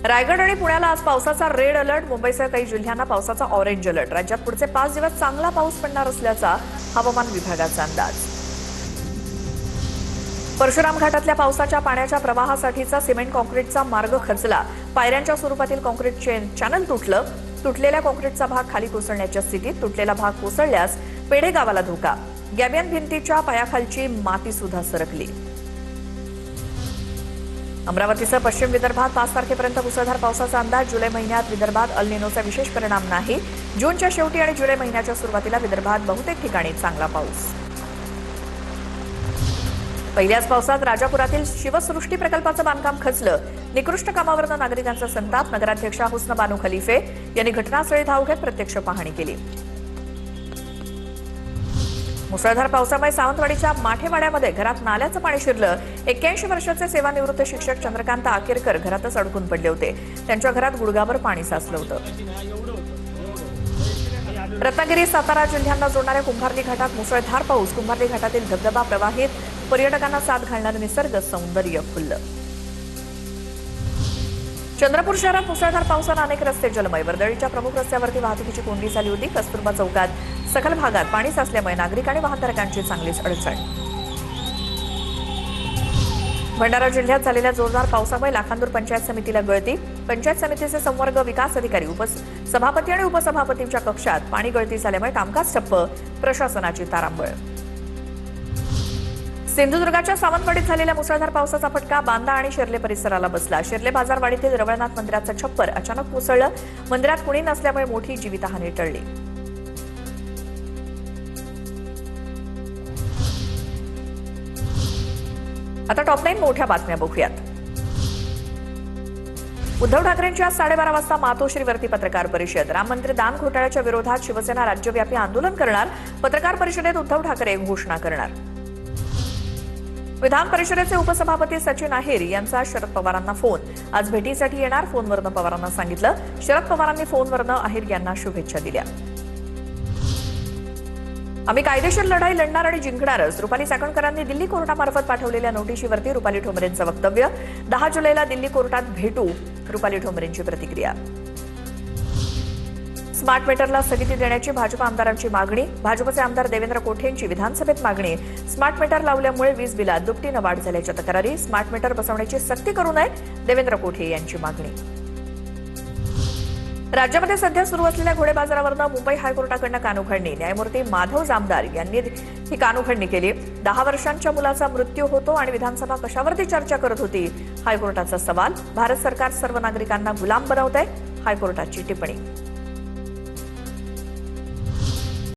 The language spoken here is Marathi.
रायगड आणि पुण्याला आज पावसाचा रेड अलर्ट. मुंबईसह काही जिल्ह्यांना पावसाचा ऑरेंज अलर्ट. राज्यात पुढचे 5 दिवस चांगला पाऊस पडणार असल्याचा हवामान विभागाचा अंदाज. परशुराम घाटातल्या पावसाच्या पाण्याच्या प्रवाहासाठीचा सिमेंट कॉन्क्रीटचा मार्ग खचला. पायऱ्यांच्या स्वरूपातील कॉन्क्रीट चॅनल तुटलं. तुटलेल्या कॉन्क्रीटचा भाग खाली कोसळण्याच्या स्थितीत. तुटलेला भाग कोसळल्यास पेढे गावाला धोका. गॅबियन भिंतीच्या पायाखालची माती सुद्धा सरकली. अमरावतीसह पश्चिम विदर्भात 5 तारखेपर्यंत मुसळधार पावसाचा अंदाज. जुलै महिन्यात विदर्भात अल निनोचा विशेष परिणाम नाही. जूनच्या शेवटी आणि जुलै महिन्याच्या सुरुवातीला विदर्भात बहुतेक ठिकाणी चांगला पाऊस. पहिल्याच पावसात राजापुरातील शिवसृष्टी प्रकल्पाचं बांधकाम खचलं. निकृष्ट कामावरून नागरिकांचा संताप. नगराध्यक्षा हुस्न बानू खलिफे यांनी घटनास्थळी धाव घेत प्रत्यक्ष पाहणी केली. मुसळधार पावसामुळे सावंतवाडीच्या माठेवाड्यामध्ये घरात नाल्याचं पाणी शिरलं. 81 वर्षाचे सेवानिवृत्त शिक्षक चंद्रकांत आकेरकर घरातच अडकून पडले होते. त्यांच्या घरात गुडघाभर पाणी साचलं होतं. रत्नागिरी सातारा जिल्ह्यांना जोडणाऱ्या कुंभार्ली घाटात मुसळधार पाऊस. कुंभार्ली घाटातील धबधबा प्रवाहित. पर्यटकांना साथ घालणारं निसर्ग सौंदर्य खुललं. चंद्रपूर शहरात मुसळधार पावसानं अनेक रस्ते जलमय. वर्दळीच्या प्रमुख रस्त्यावरती वाहतुकीची कोंडी झाली होती. कस्तुरबा चौकात सखल भागात पाणी साचल्यामुळे नागरिक आणि वाहनधारकांची चांगलीच अडचण. भंडारा जिल्ह्यात झालेल्या जोरदार पावसामुळे लाखांदूर पंचायत समितीला गळती. पंचायत समितीचे संवर्ग विकास अधिकारी, सभापती आणि उपसभापतींच्या कक्षात पाणी गळती झाल्यामुळे कामकाज ठप्प. प्रशासनाची तारांबळ. सिंधुदुर्गाच्या सावंतवाडीत झालेल्या मुसळधार पावसाचा फटका बांदा आणि शेर्ले परिसराला बसला. शेर्ले बाजारवाडीतील रवळनाथ मंदिराचं छप्पर अचानक कोसळलं. मंदिरात कुणी नसल्यामुळे मोठी जीवितहानी टळली. आता टॉप 9 मोठ्या बातम्या बघूयात. उद्धव ठाकरेंची आज 12:30 वाजता मातोश्रीवरती पत्रकार परिषद. राम मंदिर दान घोटाळ्याच्या विरोधात शिवसेना राज्यव्यापी आंदोलन करणार. पत्रकार परिषदेत उद्धव ठाकरे घोषणा करणार. विधान परिषदेचे उपसभापती सचिन अहिर यांचा शरद पवारांना फोन. आज भेटीसाठी येणार. फोनवरनं पवारांना सांगितलं. शरद पवारांनी फोनवरनं अहिर यांना शुभेच्छा दिल्या. आम्ही कायदेशीर लढाई लढणार आणि जिंकणारच. रुपाली चाकणकरांनी दिल्ली कोर्टामार्फत पाठवलेल्या नोटिशीवरती रुपाली ठोंबरेंचं वक्तव्य. 10 जुलैला दिल्ली कोर्टात भेटू. रुपाली ठोंबरेंची प्रतिक्रिया. स्मार्ट मीटरला स्थगिती देण्याची भाजप आमदारांची मागणी. भाजपचे आमदार देवेंद्र कोठेंची विधानसभेत मागणी. स्मार्ट मीटर लावल्यामुळे वीज बिलात दुपटीनं वाढ झाल्याच्या तक्रारी. स्मार्ट मीटर बसवण्याची सक्ती करू नये. देवेंद्र कोठे यांची मागणी. राज्यामध्ये सध्या सुरू असलेल्या घोडेबाजारावरनं मुंबई हायकोर्टाकडनं कानउघडणी. न्यायमूर्ती माधव जामदार यांनी ही कानउघडणी केली. 10 वर्षांच्या मुलाचा मृत्यू होतो आणि विधानसभा कशावरती चर्चा करत होती. हायकोर्टाचा सवाल. भारत सरकार सर्व नागरिकांना गुलाम बनवतंय. हायकोर्टाची टिप्पणी.